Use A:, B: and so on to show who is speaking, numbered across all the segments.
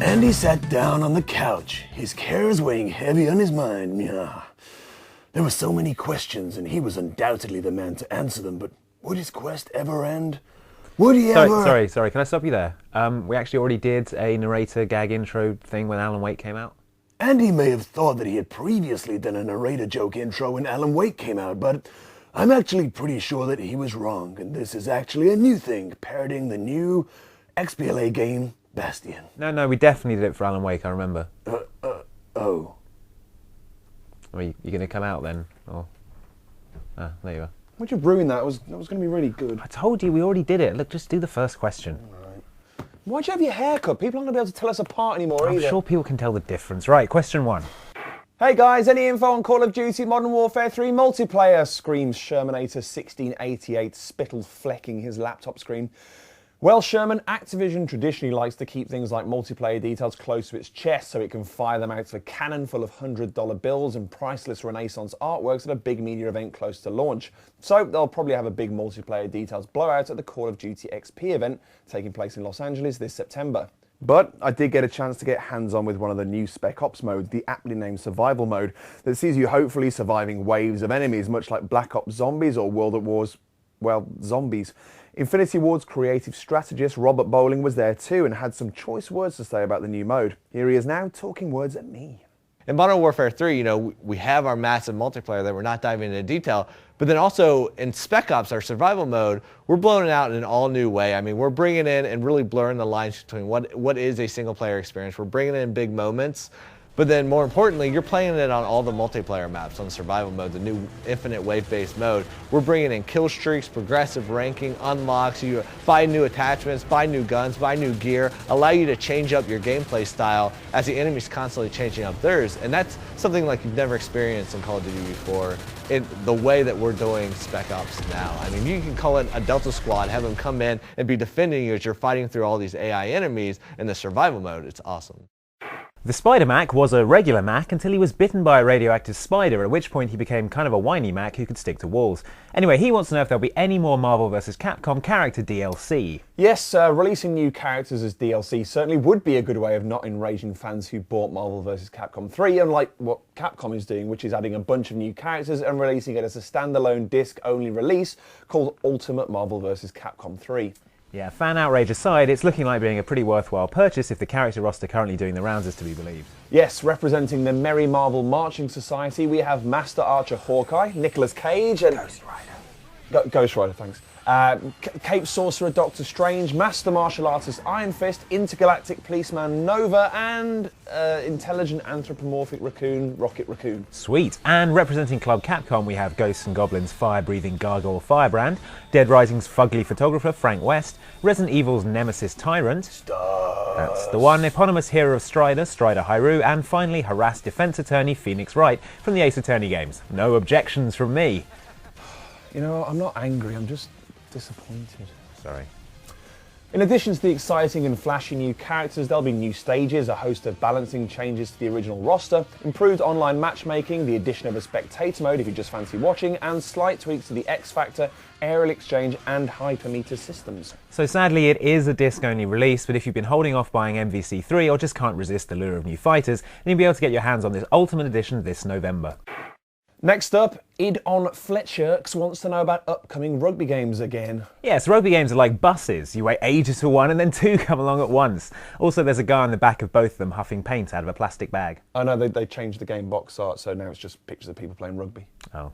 A: Andy sat down on the couch, his cares weighing heavy on his mind. Yeah. There were so many questions, and he was undoubtedly the man to answer them, but would his quest ever end? Would he ever...
B: Sorry, can I stop you there? We actually already did a narrator gag intro thing when Alan Wake came out.
A: Andy may have thought that he had previously done a narrator joke intro when Alan Wake came out, but I'm actually pretty sure that he was wrong, and this is actually a new thing, parodying the new XBLA game, Bastion.
B: No, we definitely did it for Alan Wake, I remember.
A: Oh.
B: Are you going to come out then? Or... Ah, there you are.
C: Why'd you ruin that? That was going to be really good.
B: I told you, we already did it. Look, just do the first question.
C: Right. Why'd you have your hair cut? People aren't going to be able to tell us apart anymore either.
B: I'm sure people can tell the difference. Right, question 1.
C: Hey guys, any info on Call of Duty Modern Warfare 3 multiplayer? Screams Shermanator 1688, spittle flecking his laptop screen. Well, Sherman, Activision traditionally likes to keep things like multiplayer details close to its chest so it can fire them out to a cannon full of $100 bills and priceless Renaissance artworks at a big media event close to launch. So they'll probably have a big multiplayer details blowout at the Call of Duty XP event taking place in Los Angeles this September. But I did get a chance to get hands-on with one of the new Spec Ops modes, the aptly named Survival Mode, that sees you hopefully surviving waves of enemies, much like Black Ops Zombies or World at War's, well, Zombies. Infinity Ward's creative strategist Robert Bowling was there too and had some choice words to say about the new mode. Here he is now talking words at me.
D: In Modern Warfare 3, we have our massive multiplayer that we're not diving into detail, but then also in Spec Ops, our survival mode, we're blowing it out in an all-new way. I mean, we're bringing in and really blurring the lines between what is a single-player experience. We're bringing in big moments, but then more importantly, you're playing it on all the multiplayer maps on survival mode, the new infinite wave-based mode. We're bringing in kill streaks, progressive ranking, unlocks, you buy new attachments, buy new guns, buy new gear, allow you to change up your gameplay style as the enemy's constantly changing up theirs. And that's something like you've never experienced in Call of Duty before in the way that we're doing Spec Ops now. I mean, you can call it a Delta Squad, have them come in and be defending you as you're fighting through all these AI enemies in the survival mode. It's awesome.
B: The Spider Mac was a regular Mac until he was bitten by a radioactive spider, at which point he became kind of a whiny Mac who could stick to walls. Anyway, he wants to know if there'll be any more Marvel vs. Capcom character DLC.
C: Yes, releasing new characters as DLC certainly would be a good way of not enraging fans who bought Marvel vs. Capcom 3, unlike what Capcom is doing, which is adding a bunch of new characters and releasing it as a standalone disc-only release called Ultimate Marvel vs. Capcom 3.
B: Yeah, fan outrage aside, it's looking like being a pretty worthwhile purchase if the character roster currently doing the rounds is to be believed.
C: Yes, representing the Merry Marvel Marching Society, we have Master Archer Hawkeye, Nicolas Cage, and... Ghost Rider, thanks. Cape Sorcerer Doctor Strange, Master Martial Artist Iron Fist, Intergalactic Policeman Nova, and Intelligent Anthropomorphic Raccoon, Rocket Raccoon.
B: Sweet. And representing Club Capcom, we have Ghosts and Goblins fire-breathing Gargoyle Firebrand, Dead Rising's fugly photographer Frank West, Resident Evil's nemesis Tyrant, that's the one, eponymous hero of Strider, Strider Hyrule, and finally harassed defense attorney Phoenix Wright from the Ace Attorney games. No objections from me.
C: You know, I'm not angry, I'm just disappointed.
B: Sorry.
C: In addition to the exciting and flashy new characters, there'll be new stages, a host of balancing changes to the original roster, improved online matchmaking, the addition of a spectator mode if you just fancy watching, and slight tweaks to the X Factor, aerial exchange, and hypermeter systems.
B: So sadly, it is a disc-only release, but if you've been holding off buying MVC3 or just can't resist the lure of new fighters, then you'll be able to get your hands on this Ultimate Edition this November.
C: Next up, Id on Fletcherks wants to know about upcoming rugby games again.
B: Yes, rugby games are like buses. You wait ages for one and then two come along at once. Also, there's a guy on the back of both of them huffing paint out of a plastic bag.
C: Oh no, they changed the game box art, so now it's just pictures of people playing rugby.
B: Oh.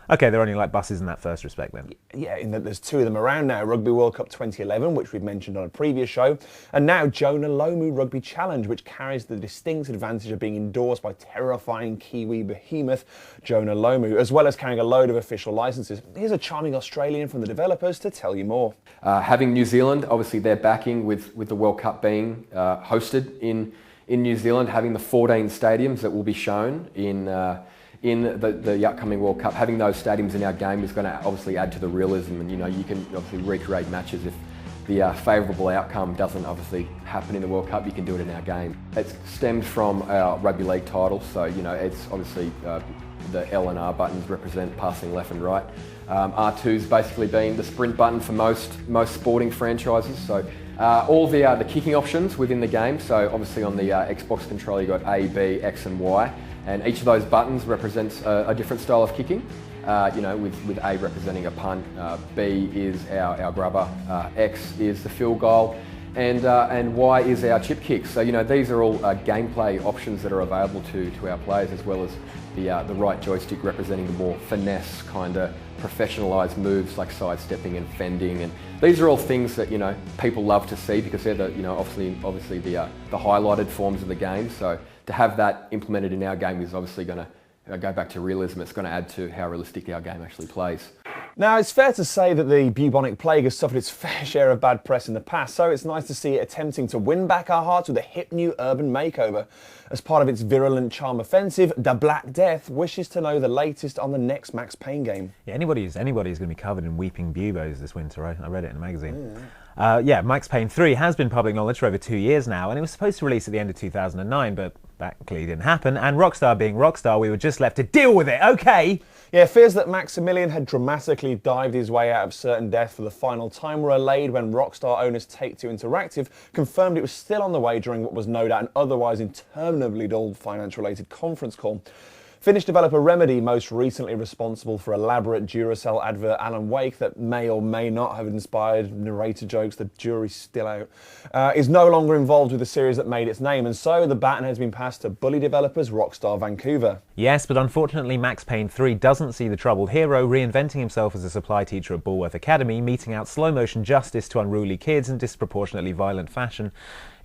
B: Okay, they're only like buses in that first respect then.
C: Yeah, in that there's two of them around now. Rugby World Cup 2011, which we've mentioned on a previous show, and now Jonah Lomu Rugby Challenge, which carries the distinct advantage of being endorsed by terrifying Kiwi behemoth Jonah Lomu, as well as carrying a load of official licenses. Here's a charming Australian from the developers to tell you more.
E: Having New Zealand, obviously they're backing with the World Cup being hosted in New Zealand, having the 14 stadiums that will be shown in the upcoming World Cup. Having those stadiums in our game is going to obviously add to the realism, and you can obviously recreate matches if the favourable outcome doesn't obviously happen in the World Cup. You can do it in our game. It's stemmed from our rugby league title, so it's obviously the L and R buttons represent passing left and right. R2's basically been the sprint button for most sporting franchises, so All the kicking options within the game, so obviously on the Xbox controller you've got A, B, X and Y, and each of those buttons represents a different style of kicking. With A representing a punt, B is our grubber, X is the field goal, and Y is our chip kick. So these are all gameplay options that are available to our players, as well as the right joystick representing the more finesse kind of professionalised moves like sidestepping and fending, and these are all things that people love to see because they're obviously the highlighted forms of the game. So to have that implemented in our game is obviously going to go back to realism. It's going to add to how realistic our game actually plays.
C: Now, it's fair to say that the bubonic plague has suffered its fair share of bad press in the past, so it's nice to see it attempting to win back our hearts with a hip new urban makeover. As part of its virulent charm offensive, The Black Death wishes to know the latest on the next Max Payne game.
B: Yeah, anybody's going to be covered in weeping buboes this winter. I read it in a magazine. Max Payne 3 has been public knowledge for over 2 years now, and it was supposed to release at the end of 2009, but that clearly didn't happen, and Rockstar being Rockstar, we were just left to deal with it, okay?
C: Yeah, fears that Maximilian had dramatically dived his way out of certain death for the final time were allayed when Rockstar owners Take-Two Interactive confirmed it was still on the way during what was no doubt an otherwise interminably dull finance-related conference call. Finnish developer Remedy, most recently responsible for elaborate Duracell advert Alan Wake that may or may not have inspired narrator jokes, the jury's still out, is no longer involved with the series that made its name, and so the baton has been passed to bully developers Rockstar Vancouver.
B: Yes, but unfortunately Max Payne 3 doesn't see the troubled hero reinventing himself as a supply teacher at Bulworth Academy, meting out slow-motion justice to unruly kids in disproportionately violent fashion.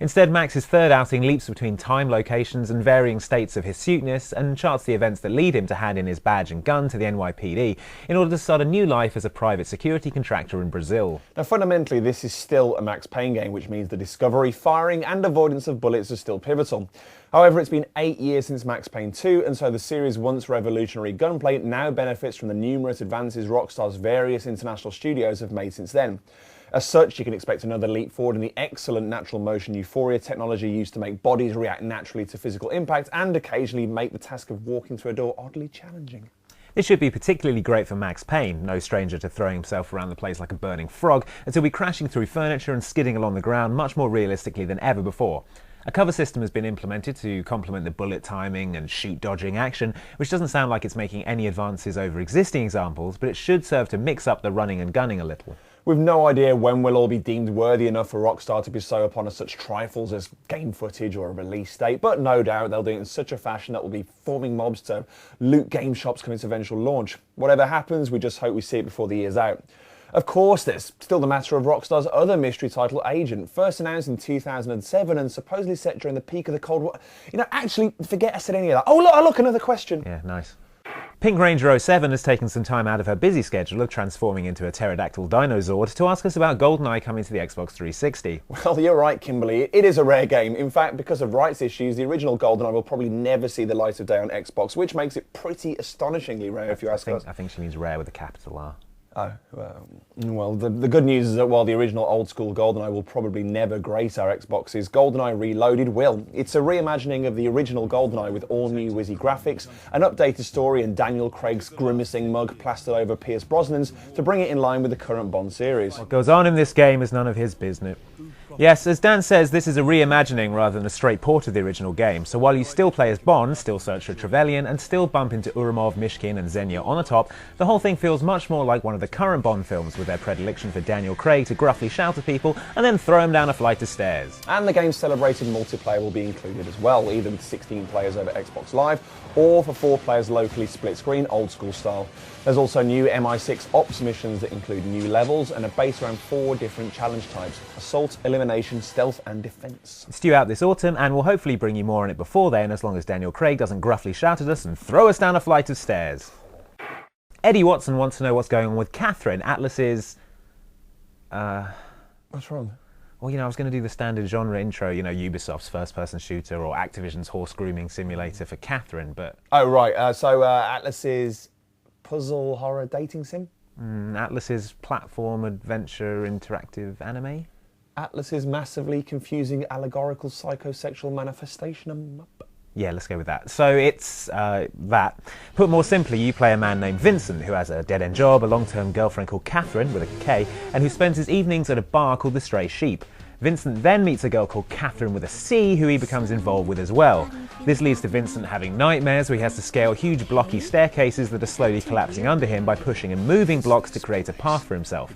B: Instead, Max's third outing leaps between time, locations and varying states of hirsuteness and charts the events that lead him to hand in his badge and gun to the NYPD in order to start a new life as a private security contractor in Brazil.
C: Now, fundamentally, this is still a Max Payne game, which means the discovery, firing and avoidance of bullets are still pivotal. However, it's been 8 years since Max Payne 2, and so the series' once revolutionary gunplay now benefits from the numerous advances Rockstar's various international studios have made since then. As such, you can expect another leap forward in the excellent natural motion euphoria technology used to make bodies react naturally to physical impact and occasionally make the task of walking through a door oddly challenging.
B: This should be particularly great for Max Payne, no stranger to throwing himself around the place like a burning frog, as he'll be crashing through furniture and skidding along the ground much more realistically than ever before. A cover system has been implemented to complement the bullet timing and shoot dodging action, which doesn't sound like it's making any advances over existing examples, but it should serve to mix up the running and gunning a little.
C: We've no idea when we'll all be deemed worthy enough for Rockstar to bestow upon us such trifles as game footage or a release date, but no doubt they'll do it in such a fashion that will be forming mobs to loot game shops come its eventual launch. Whatever happens, we just hope we see it before the year's out. Of course, there's still the matter of Rockstar's other mystery title, Agent, first announced in 2007 and supposedly set during the peak of the Cold War. Actually, forget I said any of that. Oh, look, another question.
B: Yeah, nice. Pink Ranger 07 has taken some time out of her busy schedule of transforming into a pterodactyl dinosaur to ask us about GoldenEye coming to the Xbox 360.
C: Well, you're right, Kimberly. It is a rare game. In fact, because of rights issues, the original GoldenEye will probably never see the light of day on Xbox, which makes it pretty astonishingly rare, if you ask us.
B: I think she means rare with a capital R.
C: Oh, well, the good news is that while the original old-school GoldenEye will probably never grace our Xboxes, GoldenEye Reloaded will. It's a reimagining of the original GoldenEye with all-new whizzy graphics, an updated story and Daniel Craig's grimacing mug plastered over Pierce Brosnan's to bring it in line with the current Bond series.
B: What goes on in this game is none of his business. Yes, as Dan says, this is a reimagining rather than a straight port of the original game, so while you still play as Bond, still search for Trevelyan, and still bump into Urumov, Mishkin and Xenia on the top, the whole thing feels much more like one of the current Bond films with their predilection for Daniel Craig to gruffly shout at people and then throw them down a flight of stairs.
C: And the game's celebrated multiplayer will be included as well, either with 16 players over Xbox Live or for 4 players locally split screen, old school style. There's also new MI6 Ops missions that include new levels and are based around 4 different challenge types: assault, elimination, stealth and defense.
B: It's due out this autumn and we'll hopefully bring you more on it before then, as long as Daniel Craig doesn't gruffly shout at us and throw us down a flight of stairs. Eddie Watson wants to know what's going on with Catherine, Atlas's...
C: What's wrong?
B: Well, I was going to do the standard genre intro, Ubisoft's first-person shooter or Activision's horse grooming simulator for Catherine, but...
C: Oh, right. So Atlas's puzzle horror dating sim?
B: Atlas's platform adventure interactive anime?
C: Atlas's massively confusing allegorical psychosexual manifestation.
B: Yeah, let's go with that. So it's that. Put more simply, you play a man named Vincent who has a dead-end job, a long-term girlfriend called Catherine with a K, and who spends his evenings at a bar called The Stray Sheep. Vincent then meets a girl called Catherine with a C, who he becomes involved with as well. This leads to Vincent having nightmares where he has to scale huge blocky staircases that are slowly collapsing under him by pushing and moving blocks to create a path for himself.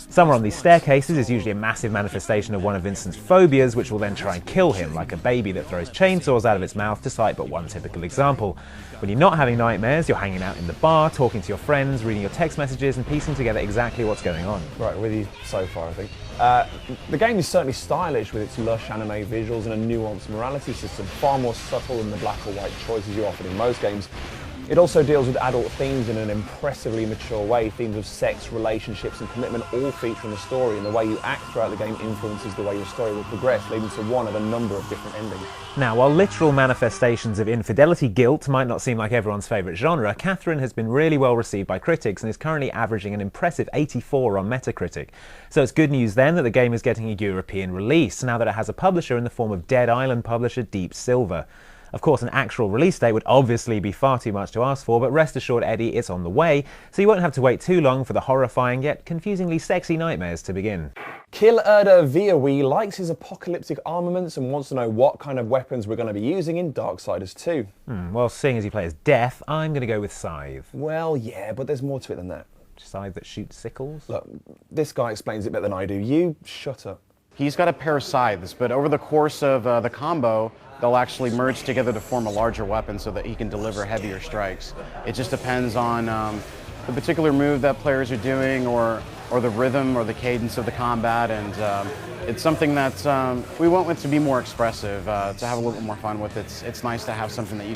B: Somewhere on these staircases is usually a massive manifestation of one of Vincent's phobias, which will then try and kill him, like a baby that throws chainsaws out of its mouth, to cite but one typical example. When you're not having nightmares, you're hanging out in the bar, talking to your friends, reading your text messages and piecing together exactly what's going on.
C: Right, with you so far, I think. The game is certainly stylish with its lush anime visuals and a nuanced morality system, far more subtle than the black or white choices you offered in most games. It also deals with adult themes in an impressively mature way. Themes of sex, relationships and commitment all feature in the story, and the way you act throughout the game influences the way your story will progress, leading to one of a number of different endings.
B: Now, while literal manifestations of infidelity guilt might not seem like everyone's favourite genre, Catherine has been really well received by critics and is currently averaging an impressive 84 on Metacritic. So it's good news then that the game is getting a European release, now that it has a publisher in the form of Dead Island publisher Deep Silver. Of course, an actual release date would obviously be far too much to ask for, but rest assured, Eddie, it's on the way, so you won't have to wait too long for the horrifying yet confusingly sexy nightmares to begin.
C: Kill Erda Viawi likes his apocalyptic armaments and wants to know what kind of weapons we're going to be using in Darksiders 2.
B: Well, seeing as you play as Death, I'm going to go with Scythe.
C: Well, yeah, but there's more to it than that.
B: Scythe that shoots sickles?
C: Look, this guy explains it better than I do. You shut up.
F: He's got a pair of scythes, but over the course of the combo, they'll actually merge together to form a larger weapon so that he can deliver heavier strikes. It just depends on the particular move that players are doing or the rhythm or the cadence of the combat, and it's something that we went with to be more expressive, to have a little bit more fun with. It's nice to have something that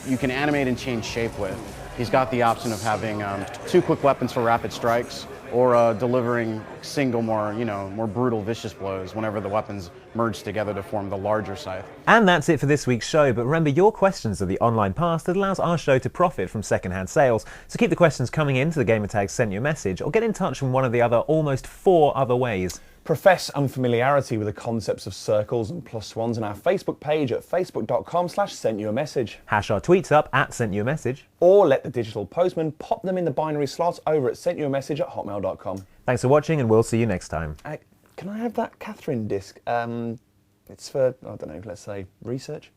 F: you can animate and change shape with. He's got the option of having 2 quick weapons for rapid strikes, or delivering single, more brutal, vicious blows whenever the weapons merge together to form the larger scythe.
B: And that's it for this week's show, but remember, your questions are the online pass that allows our show to profit from second-hand sales. So keep the questions coming in to the gamertag Sent You a Message, or get in touch from one of the other almost 4 other ways.
C: Profess unfamiliarity with the concepts of circles and +1s on our Facebook page at facebook.com/SentUAMessage.
B: Hash our tweets up at SentUAMessage.
C: Or let the digital postman pop them in the binary slot over at SentUAMessage@hotmail.com.
B: Thanks for watching, and we'll see you next time.
C: Can I have that Catherine disc? It's for, I don't know, let's say research.